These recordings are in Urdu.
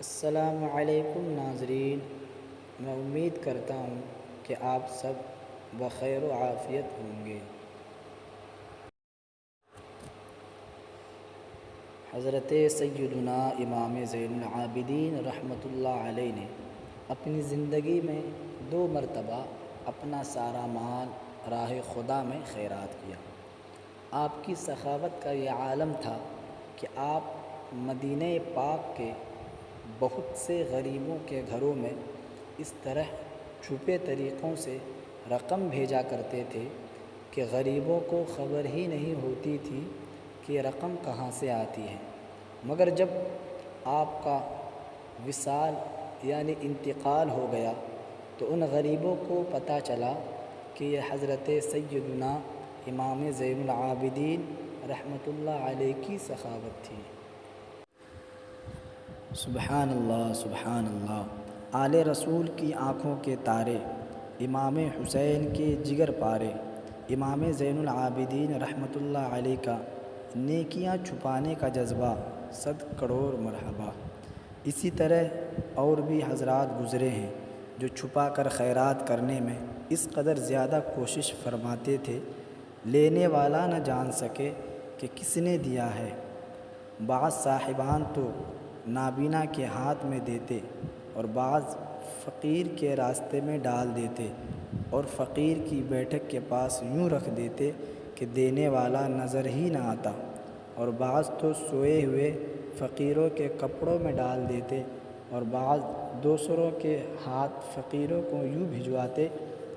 السلام علیکم ناظرین، میں امید کرتا ہوں کہ آپ سب بخیر و عافیت ہوں گے۔ حضرت سیدنا امام زین العابدین رحمۃ اللہ علیہ نے اپنی زندگی میں 2 مرتبہ اپنا سارا مال راہ خدا میں خیرات کیا۔ آپ کی سخاوت کا یہ عالم تھا کہ آپ مدینہ پاک کے بہت سے غریبوں کے گھروں میں اس طرح چھپے طریقوں سے رقم بھیجا کرتے تھے کہ غریبوں کو خبر ہی نہیں ہوتی تھی کہ یہ رقم کہاں سے آتی ہے، مگر جب آپ کا وصال یعنی انتقال ہو گیا تو ان غریبوں کو پتہ چلا کہ یہ حضرت سیدنا امام زین العابدین رحمۃ اللہ علیہ کی سخاوت تھی۔ سبحان اللہ، سبحان اللہ۔ آل رسول کی آنکھوں کے تارے، امام حسین کے جگر پارے، امام زین العابدین رحمۃ اللہ علیہ کا نیکیاں چھپانے کا جذبہ، 100 کروڑ مرحبا۔ اسی طرح اور بھی حضرات گزرے ہیں جو چھپا کر خیرات کرنے میں اس قدر زیادہ کوشش فرماتے تھے، لینے والا نہ جان سکے کہ کس نے دیا ہے۔ بعض صاحبان تو نابینا کے ہاتھ میں دیتے اور بعض فقیر کے راستے میں ڈال دیتے اور فقیر کی بیٹھک کے پاس یوں رکھ دیتے کہ دینے والا نظر ہی نہ آتا، اور بعض تو سوئے ہوئے فقیروں کے کپڑوں میں ڈال دیتے اور بعض دوسروں کے ہاتھ فقیروں کو یوں بھجواتے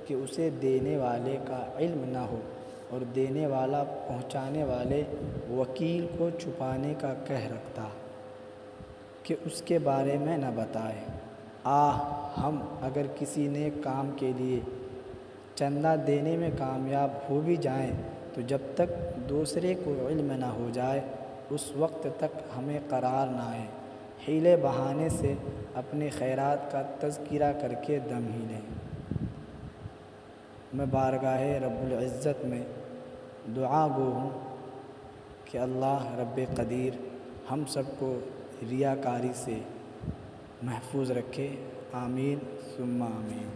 کہ اسے دینے والے کا علم نہ ہو اور دینے والا پہنچانے والے وکیل کو چھپانے کا کہہ رکھتا کہ اس کے بارے میں نہ بتائے۔ ہم اگر کسی نیک کام کے لیے چندہ دینے میں کامیاب ہو بھی جائیں تو جب تک دوسرے کو علم نہ ہو جائے اس وقت تک ہمیں قرار نہ آئے، حیلے بہانے سے اپنے خیرات کا تذکرہ کر کے دم ہی لیں۔ میں بارگاہ رب العزت میں دعا گو ہوں کہ اللہ رب قدیر ہم سب کو ریاکاری سے محفوظ رکھے، آمین ثم آمین۔